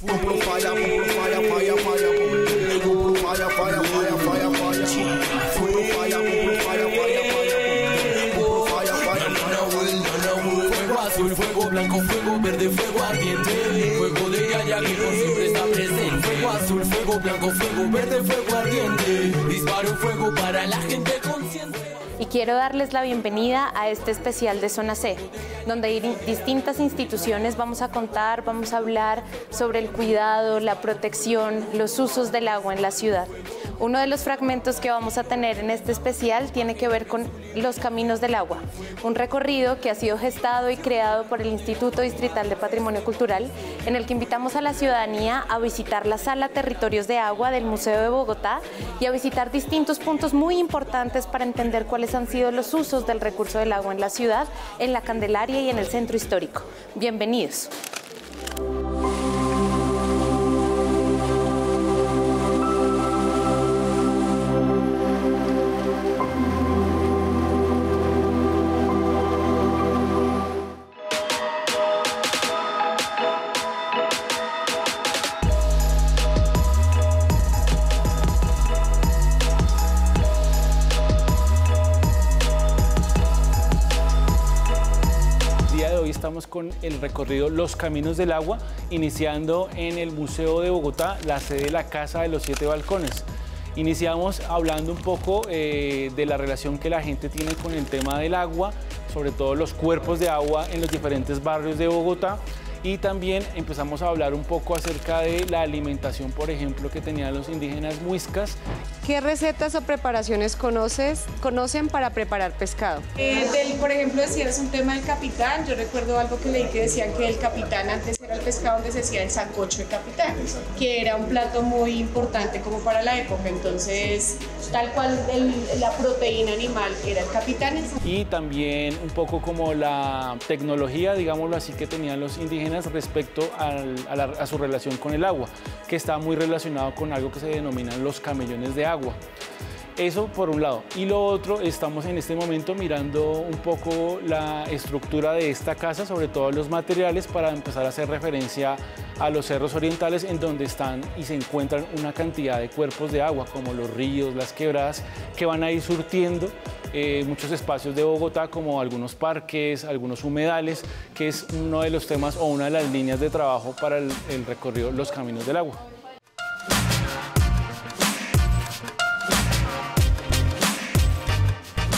Azul, fuego blanco, fuego verde, fuego ardiente, fuego de allá que por siempre está presente. Fuego azul, fuego blanco, fuego verde, fuego ardiente, disparo fuego para la gente consciente. Y quiero darles la bienvenida a este especial de Zona C, donde distintas instituciones vamos a hablar sobre el cuidado, la protección, los usos del agua en la ciudad. Uno de los fragmentos que vamos a tener en este especial tiene que ver con los Caminos del Agua, un recorrido que ha sido gestado y creado por el Instituto Distrital de Patrimonio Cultural, en el que invitamos a la ciudadanía a visitar la Sala Territorios de Agua del Museo de Bogotá y a visitar distintos puntos muy importantes para entender cuáles han sido los usos del recurso del agua en la ciudad, en la Candelaria y en el centro histórico. Bienvenidos. Estamos con el recorrido Los Caminos del Agua, iniciando en el Museo de Bogotá, la sede de la Casa de los 7 Balcones. Iniciamos hablando un poco de la relación que la gente tiene con el tema del agua, sobre todo los cuerpos de agua en los diferentes barrios de Bogotá. Y también empezamos a hablar un poco acerca de la alimentación, por ejemplo, que tenían los indígenas muiscas. ¿Qué recetas o preparaciones conocen para preparar pescado? Por ejemplo, decías un tema del capitán. Yo recuerdo algo que leí que decían que el capitán antes era el pescado donde se hacía el sancocho de capitán, que era un plato muy importante como para la época. Entonces, tal cual la proteína animal era el capitán. Y también un poco como la tecnología, digámoslo así, que tenían los indígenas respecto a su relación con el agua, que está muy relacionado con algo que se denominan los camellones de agua. Eso por un lado. Y lo otro, estamos en este momento mirando un poco la estructura de esta casa, sobre todo los materiales, para empezar a hacer referencia a los cerros orientales, en donde están y se encuentran una cantidad de cuerpos de agua, como los ríos, las quebradas, que van a ir surtiendo muchos espacios de Bogotá, como algunos parques, algunos humedales, que es uno de los temas o una de las líneas de trabajo para el recorrido Los Caminos del Agua.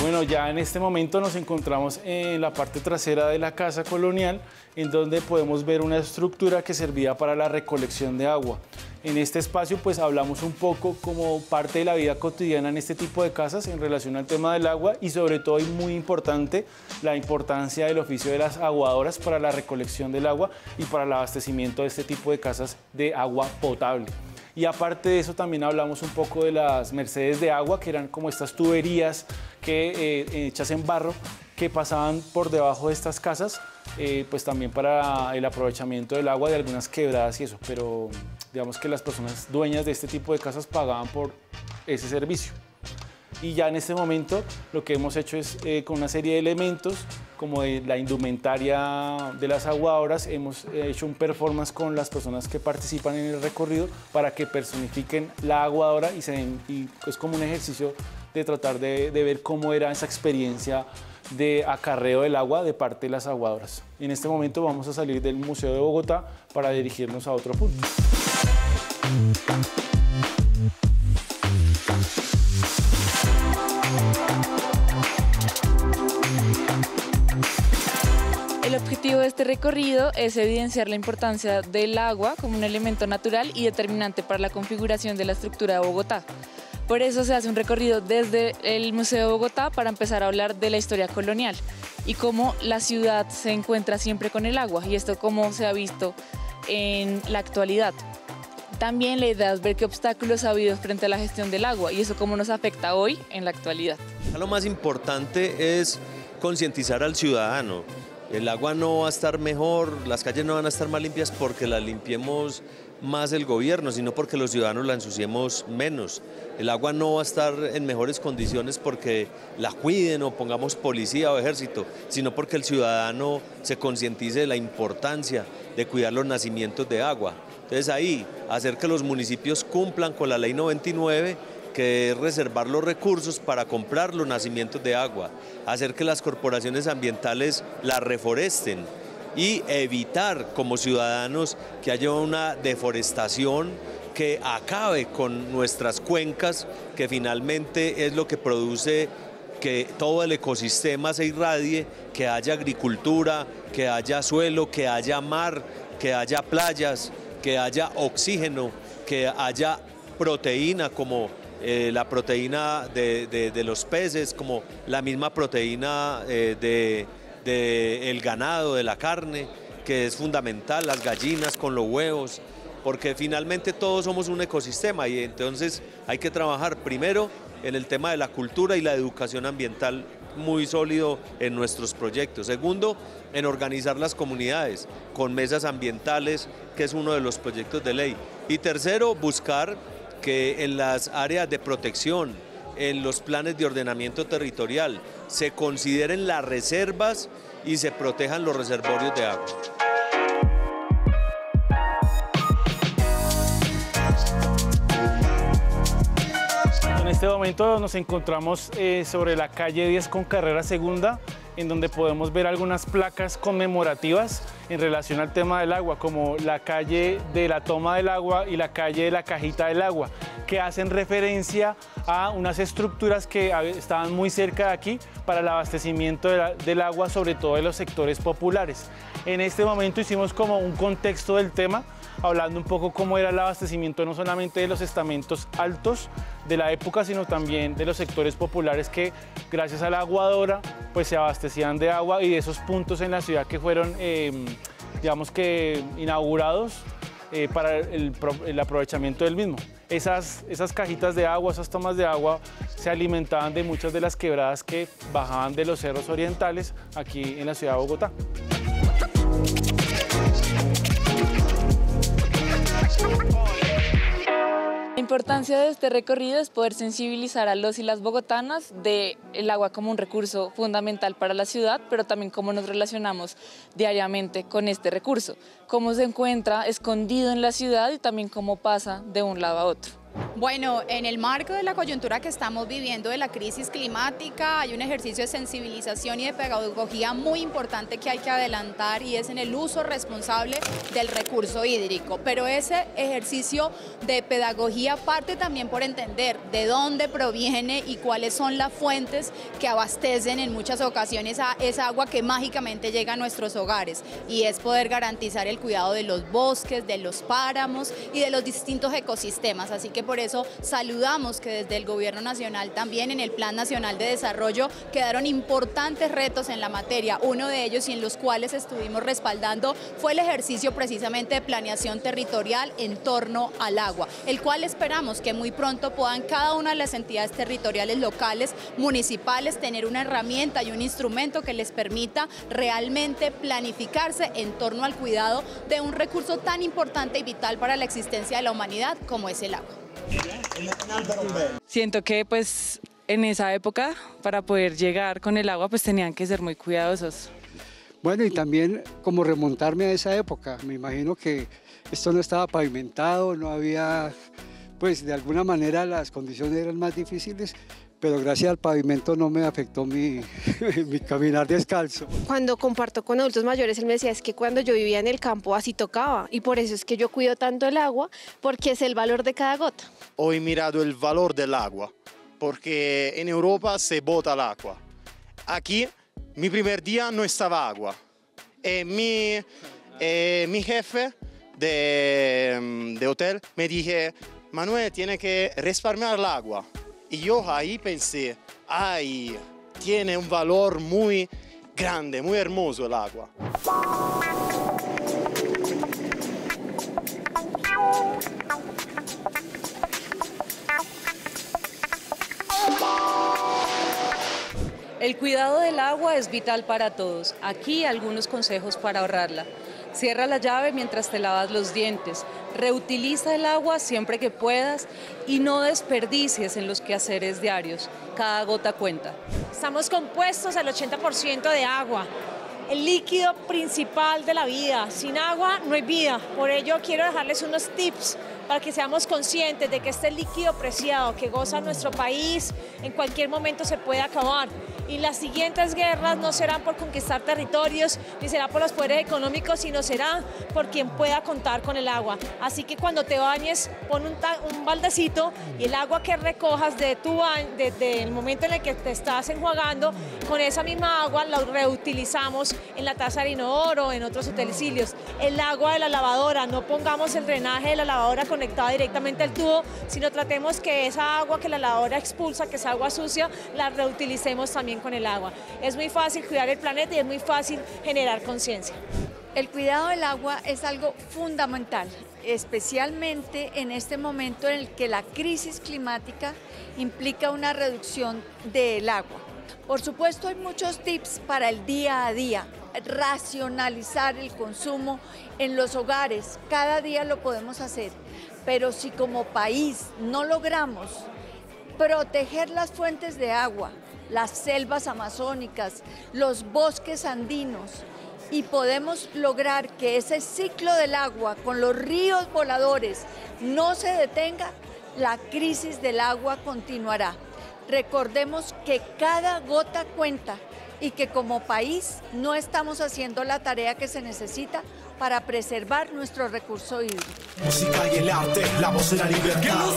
Bueno, ya en este momento nos encontramos en la parte trasera de la casa colonial, en donde podemos ver una estructura que servía para la recolección de agua. En este espacio pues hablamos un poco como parte de la vida cotidiana en este tipo de casas en relación al tema del agua y sobre todo, y muy importante, la importancia del oficio de las aguadoras para la recolección del agua y para el abastecimiento de este tipo de casas de agua potable. Y aparte de eso también hablamos un poco de las mercedes de agua, que eran como estas tuberías hechas en barro que pasaban por debajo de estas casas, pues también para el aprovechamiento del agua de algunas quebradas y eso, pero digamos que las personas dueñas de este tipo de casas pagaban por ese servicio. Y ya en este momento lo que hemos hecho es con una serie de elementos como de la indumentaria de las aguadoras, hemos hecho un performance con las personas que participan en el recorrido para que personifiquen la aguadora y es como un ejercicio de tratar de ver cómo era esa experiencia de acarreo del agua de parte de las aguadoras. En este momento vamos a salir del Museo de Bogotá para dirigirnos a otro punto. El objetivo de este recorrido es evidenciar la importancia del agua como un elemento natural y determinante para la configuración de la estructura de Bogotá. Por eso se hace un recorrido desde el Museo de Bogotá para empezar a hablar de la historia colonial y cómo la ciudad se encuentra siempre con el agua y esto cómo se ha visto en la actualidad. También la idea es ver qué obstáculos ha habido frente a la gestión del agua y eso cómo nos afecta hoy en la actualidad. Lo más importante es concientizar al ciudadano. El agua no va a estar mejor, las calles no van a estar más limpias porque las limpiemos más el gobierno, sino porque los ciudadanos la ensuciemos menos. El agua no va a estar en mejores condiciones porque la cuiden o pongamos policía o ejército, sino porque el ciudadano se concientice de la importancia de cuidar los nacimientos de agua. Entonces ahí, hacer que los municipios cumplan con la ley 99, que es reservar los recursos para comprar los nacimientos de agua, hacer que las corporaciones ambientales la reforesten y evitar como ciudadanos que haya una deforestación que acabe con nuestras cuencas, que finalmente es lo que produce que todo el ecosistema se irradie, que haya agricultura, que haya suelo, que haya mar, que haya playas, que haya oxígeno, que haya proteína como la proteína de los peces, como la misma proteína del ganado, de la carne, que es fundamental, las gallinas con los huevos, porque finalmente todos somos un ecosistema y entonces hay que trabajar primero en el tema de la cultura y la educación ambiental muy sólido en nuestros proyectos. Segundo, en organizar las comunidades con mesas ambientales, que es uno de los proyectos de ley. Y tercero, buscar que en las áreas de protección, en los planes de ordenamiento territorial, se consideren las reservas y se protejan los reservorios de agua. En este momento nos encontramos sobre la calle 10 con carrera segunda, en donde podemos ver algunas placas conmemorativas en relación al tema del agua, como la calle de la toma del agua y la calle de la cajita del agua, que hacen referencia a unas estructuras que estaban muy cerca de aquí para el abastecimiento del agua, sobre todo de los sectores populares. En este momento hicimos como un contexto del tema, hablando un poco cómo era el abastecimiento no solamente de los estamentos altos de la época, sino también de los sectores populares que gracias a la aguadora pues se abastecían de agua, y de esos puntos en la ciudad que fueron digamos que inaugurados para el aprovechamiento del mismo. Esas cajitas de agua, esas tomas de agua se alimentaban de muchas de las quebradas que bajaban de los cerros orientales aquí en la ciudad de Bogotá. La importancia de este recorrido es poder sensibilizar a los y las bogotanas del agua como un recurso fundamental para la ciudad, pero también cómo nos relacionamos diariamente con este recurso, cómo se encuentra escondido en la ciudad y también cómo pasa de un lado a otro. Bueno, en el marco de la coyuntura que estamos viviendo de la crisis climática, hay un ejercicio de sensibilización y de pedagogía muy importante que hay que adelantar, y es en el uso responsable del recurso hídrico. Pero ese ejercicio de pedagogía parte también por entender de dónde proviene y cuáles son las fuentes que abastecen en muchas ocasiones a esa agua que mágicamente llega a nuestros hogares, y es poder garantizar el cuidado de los bosques, de los páramos y de los distintos ecosistemas. Así que por eso saludamos que desde el Gobierno Nacional también en el Plan Nacional de Desarrollo quedaron importantes retos en la materia. Uno de ellos, y en los cuales estuvimos respaldando, fue el ejercicio precisamente de planeación territorial en torno al agua, el cual esperamos que muy pronto puedan cada una de las entidades territoriales locales, municipales, tener una herramienta y un instrumento que les permita realmente planificarse en torno al cuidado de un recurso tan importante y vital para la existencia de la humanidad como es el agua. Siento que pues en esa época, para poder llegar con el agua, pues tenían que ser muy cuidadosos. Bueno, y también como remontarme a esa época. Me imagino que esto no estaba pavimentado, no había, pues de alguna manera las condiciones eran más difíciles, pero gracias al pavimento no me afectó mi caminar descalzo. Cuando comparto con adultos mayores, él me decía, es que cuando yo vivía en el campo así tocaba, y por eso es que yo cuido tanto el agua, porque es el valor de cada gota. Ho mirado el valor del agua, porque en Europa se bota el agua. Aquí, mi primer día no estaba agua. Mi jefe de hotel me dije, Manuel, tiene que respalmar el agua. Y yo ahí pensé, ay, tiene un valor muy grande, muy hermoso el agua. El cuidado del agua es vital para todos. Aquí algunos consejos para ahorrarla. Cierra la llave mientras te lavas los dientes. Reutiliza el agua siempre que puedas y no desperdicies en los quehaceres diarios. Cada gota cuenta. Estamos compuestos al 80% de agua. el líquido principal de la vida. Sin agua no hay vida. Por ello quiero dejarles unos tips para que seamos conscientes de que este líquido preciado que goza nuestro país en cualquier momento se puede acabar. Y las siguientes guerras no serán por conquistar territorios, ni será por los poderes económicos, sino será por quien pueda contar con el agua. Así que cuando te bañes, pon un baldecito y el agua que recojas desde el momento en el que te estás enjuagando, con esa misma agua la reutilizamos en la taza de inodoro, en otros utensilios. El agua de la lavadora, no pongamos el drenaje de la lavadora conectada directamente al tubo, sino tratemos que esa agua que la lavadora expulsa, que es agua sucia, la reutilicemos también con el agua. Es muy fácil cuidar el planeta y es muy fácil generar conciencia. El cuidado del agua es algo fundamental, especialmente en este momento en el que la crisis climática implica una reducción del agua. Por supuesto, hay muchos tips para el día a día. Racionalizar el consumo en los hogares, cada día lo podemos hacer, pero si como país no logramos proteger las fuentes de agua, las selvas amazónicas, los bosques andinos, y podemos lograr que ese ciclo del agua con los ríos voladores no se detenga, la crisis del agua continuará. Recordemos que cada gota cuenta y que como país no estamos haciendo la tarea que se necesita para preservar nuestro recurso hídrico. Música y el arte, la voz de la libertad.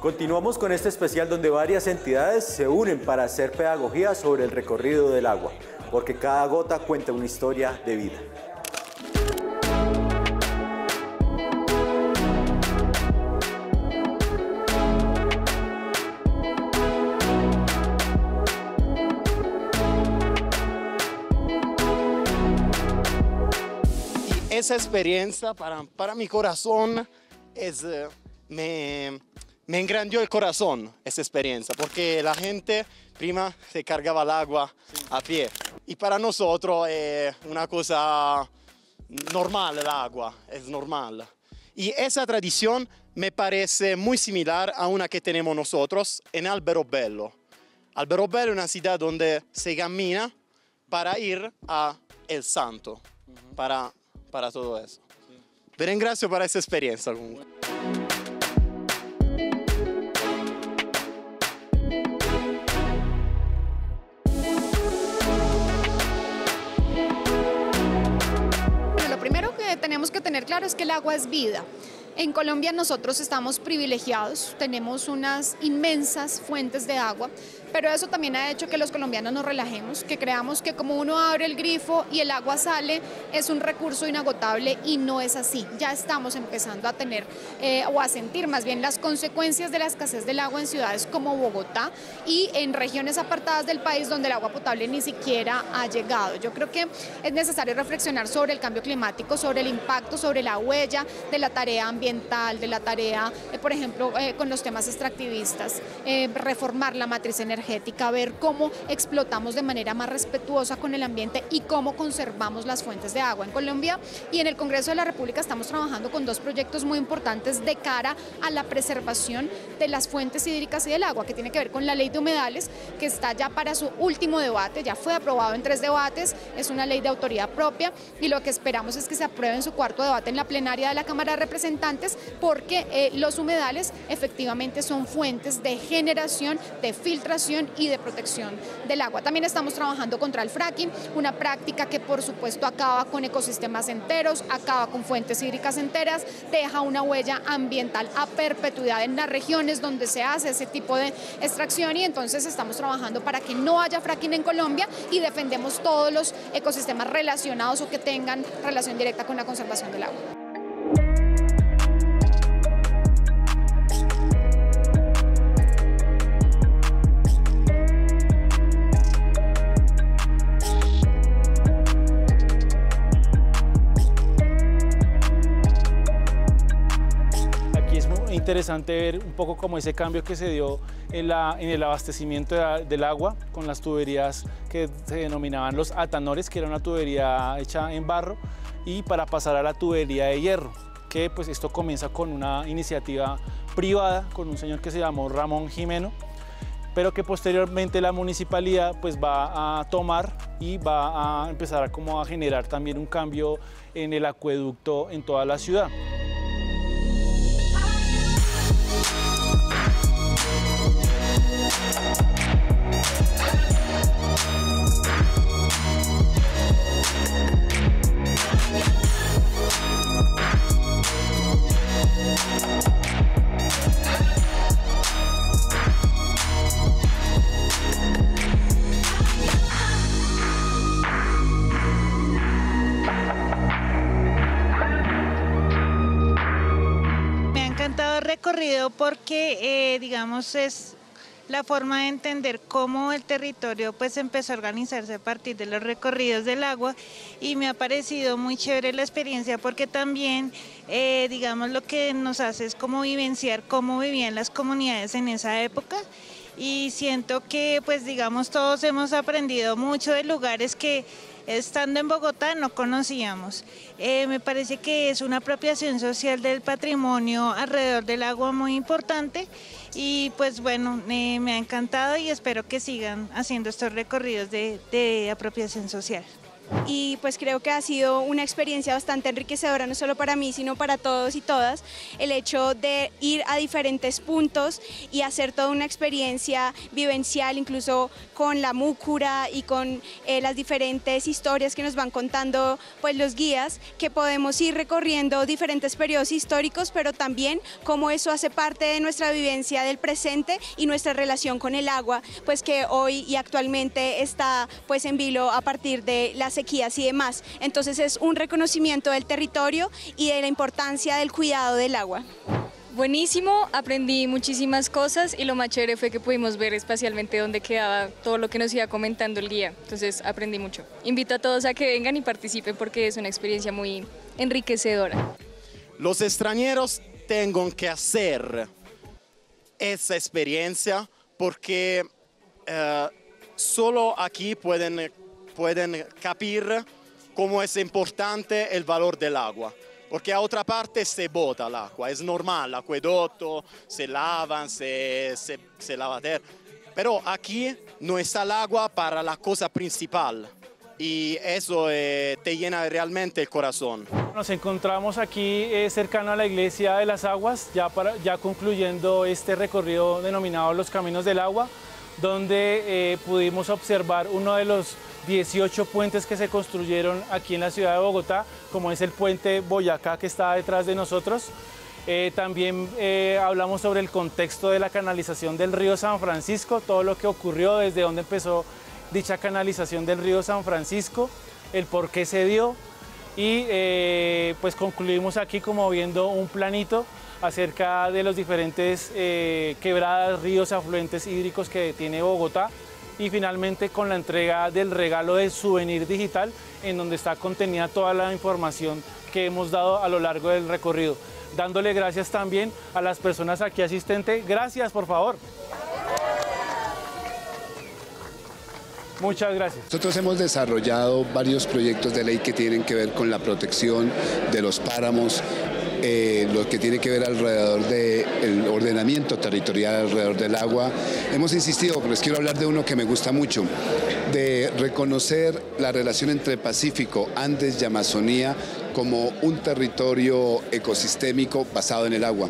Continuamos con este especial donde varias entidades se unen para hacer pedagogía sobre el recorrido del agua, porque cada gota cuenta una historia de vida. Esa experiencia para mi corazón me engrandió el corazón, esa experiencia, porque la gente prima se cargaba el agua a pie y para nosotros es una cosa normal, el agua es normal. Y esa tradición me parece muy similar a una que tenemos nosotros en Alberobello. Alberobello es una ciudad donde se camina para ir a El Santo, para todo eso. Pero gracias por esa experiencia. Lo primero que tenemos que tener claro es que el agua es vida. En Colombia nosotros estamos privilegiados, tenemos unas inmensas fuentes de agua, pero eso también ha hecho que los colombianos nos relajemos, que creamos que como uno abre el grifo y el agua sale, es un recurso inagotable y no es así. Ya estamos empezando a tener o a sentir más bien las consecuencias de la escasez del agua en ciudades como Bogotá y en regiones apartadas del país donde el agua potable ni siquiera ha llegado. Yo creo que es necesario reflexionar sobre el cambio climático, sobre el impacto, sobre la huella de la tarea ambiental, de la tarea, por ejemplo, con los temas extractivistas, reformar la matriz energética, ver cómo explotamos de manera más respetuosa con el ambiente y cómo conservamos las fuentes de agua en Colombia. Y en el Congreso de la República estamos trabajando con dos proyectos muy importantes de cara a la preservación de las fuentes hídricas y del agua, que tiene que ver con la ley de humedales, que está ya para su último debate, ya fue aprobado en 3 debates, es una ley de autoridad propia y lo que esperamos es que se apruebe en su 4º debate en la plenaria de la Cámara de Representantes, porque los humedales efectivamente son fuentes de generación, de filtración y de protección del agua. También estamos trabajando contra el fracking, una práctica que por supuesto acaba con ecosistemas enteros, acaba con fuentes hídricas enteras, deja una huella ambiental a perpetuidad en las regiones donde se hace ese tipo de extracción y entonces estamos trabajando para que no haya fracking en Colombia y defendemos todos los ecosistemas relacionados o que tengan relación directa con la conservación del agua. Interesante ver un poco como ese cambio que se dio en el abastecimiento del agua con las tuberías que se denominaban los atanores, que era una tubería hecha en barro, y para pasar a la tubería de hierro, que pues esto comienza con una iniciativa privada con un señor que se llamó Ramón Jimeno, pero que posteriormente la municipalidad pues va a tomar y va a empezar a generar también un cambio en el acueducto en toda la ciudad. Recorrido porque digamos es la forma de entender cómo el territorio pues empezó a organizarse a partir de los recorridos del agua, y me ha parecido muy chévere la experiencia porque también digamos lo que nos hace es como vivenciar cómo vivían las comunidades en esa época, y siento que pues digamos todos hemos aprendido mucho de lugares que estando en Bogotá no conocíamos. Me parece que es una apropiación social del patrimonio alrededor del agua muy importante, y pues bueno, me ha encantado y espero que sigan haciendo estos recorridos de apropiación social. Y pues creo que ha sido una experiencia bastante enriquecedora, no solo para mí, sino para todos y todas, el hecho de ir a diferentes puntos y hacer toda una experiencia vivencial, incluso con la múcura y con las diferentes historias que nos van contando pues los guías, que podemos ir recorriendo diferentes periodos históricos, pero también cómo eso hace parte de nuestra vivencia del presente y nuestra relación con el agua, pues que hoy y actualmente está pues en vilo a partir de las sequías y demás. Entonces es un reconocimiento del territorio y de la importancia del cuidado del agua. Buenísimo, aprendí muchísimas cosas y lo más chévere fue que pudimos ver espacialmente dónde quedaba todo lo que nos iba comentando el guía, entonces aprendí mucho. Invito a todos a que vengan y participen porque es una experiencia muy enriquecedora. Los extranjeros tienen que hacer esa experiencia porque solo aquí pueden capir cómo es importante el valor del agua, porque a otra parte se bota el agua, es normal, acueducto, se lavan, se lavader, pero aquí no está el agua para la cosa principal y eso te llena realmente el corazón. Nos encontramos aquí cercano a la Iglesia de las Aguas, ya concluyendo este recorrido denominado Los Caminos del Agua, donde pudimos observar uno de los 18 puentes que se construyeron aquí en la ciudad de Bogotá, como es el puente Boyacá que está detrás de nosotros. También hablamos sobre el contexto de la canalización del río San Francisco, todo lo que ocurrió, desde dónde empezó dicha canalización del río San Francisco, el por qué se dio, y pues concluimos aquí como viendo un planito acerca de los diferentes quebradas, ríos, afluentes hídricos que tiene Bogotá, y finalmente con la entrega del regalo de souvenir digital, en donde está contenida toda la información que hemos dado a lo largo del recorrido. Dándole gracias también a las personas aquí asistentes. Gracias, por favor. Muchas gracias. Nosotros hemos desarrollado varios proyectos de ley que tienen que ver con la protección de los páramos, lo que tiene que ver alrededor del ordenamiento territorial alrededor del agua. Hemos insistido, les quiero hablar de uno que me gusta mucho, de reconocer la relación entre Pacífico, Andes y Amazonía como un territorio ecosistémico basado en el agua.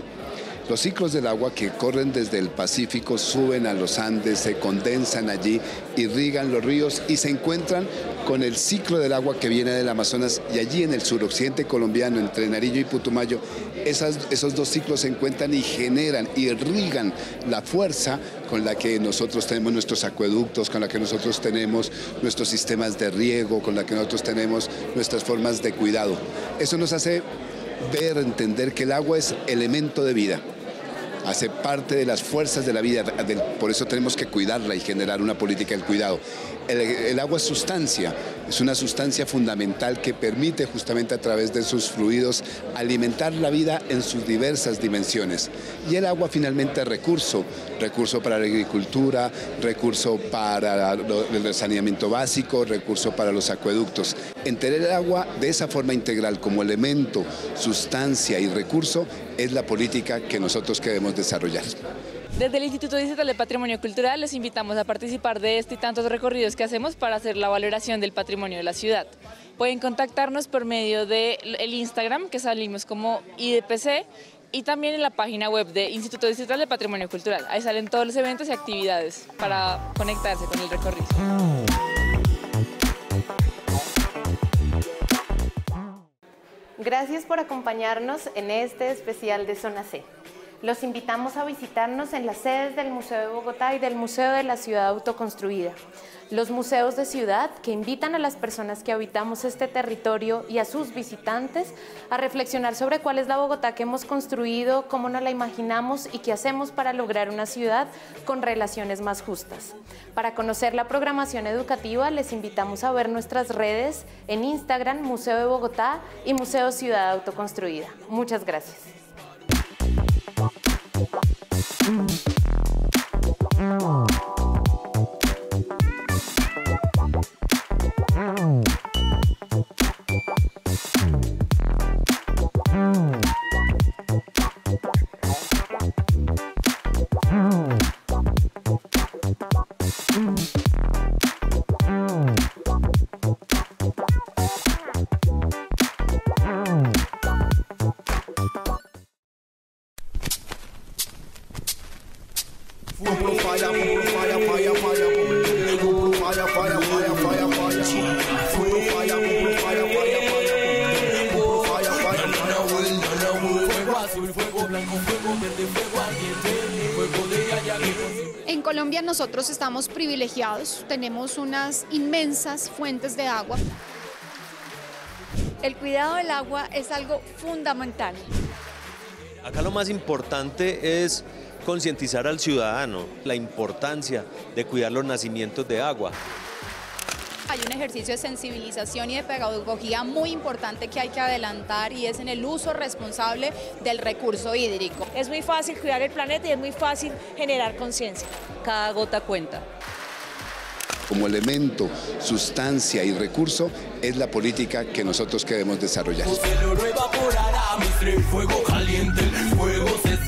Los ciclos del agua que corren desde el Pacífico suben a los Andes, se condensan allí, irrigan los ríos y se encuentran con el ciclo del agua que viene del Amazonas, y allí en el suroccidente colombiano, entre Nariño y Putumayo, esos dos ciclos se encuentran y generan, irrigan la fuerza con la que nosotros tenemos nuestros acueductos, con la que nosotros tenemos nuestros sistemas de riego, con la que nosotros tenemos nuestras formas de cuidado. Eso nos hace ver, entender que el agua es elemento de vida. Hace parte de las fuerzas de la vida, por eso tenemos que cuidarla y generar una política del cuidado. El agua es sustancia, es una sustancia fundamental que permite justamente a través de sus fluidos alimentar la vida en sus diversas dimensiones. Y el agua finalmente es recurso para la agricultura, recurso para el saneamiento básico, recurso para los acueductos. Entender el agua de esa forma integral como elemento, sustancia y recurso es la política que nosotros queremos desarrollar. Desde el Instituto Distrital de Patrimonio Cultural les invitamos a participar de este y tantos recorridos que hacemos para hacer la valoración del patrimonio de la ciudad. Pueden contactarnos por medio del Instagram, que salimos como IDPC, y también en la página web de Instituto Distrital de Patrimonio Cultural. Ahí salen todos los eventos y actividades para conectarse con el recorrido. Gracias por acompañarnos en este especial de Zona C. Los invitamos a visitarnos en las sedes del Museo de Bogotá y del Museo de la Ciudad Autoconstruida. Los museos de ciudad que invitan a las personas que habitamos este territorio y a sus visitantes a reflexionar sobre cuál es la Bogotá que hemos construido, cómo nos la imaginamos y qué hacemos para lograr una ciudad con relaciones más justas. Para conocer la programación educativa, les invitamos a ver nuestras redes en Instagram, Museo de Bogotá y Museo Ciudad Autoconstruida. Muchas gracias. En Colombia nosotros estamos privilegiados, tenemos unas inmensas fuentes de agua. El cuidado del agua es algo fundamental. Acá lo más importante es concientizar al ciudadano la importancia de cuidar los nacimientos de agua. Hay un ejercicio de sensibilización y de pedagogía muy importante que hay que adelantar y es en el uso responsable del recurso hídrico. Es muy fácil cuidar el planeta y es muy fácil generar conciencia. Cada gota cuenta. Como elemento, sustancia y recurso es la política que nosotros queremos desarrollar. Fuego caliente, el fuego se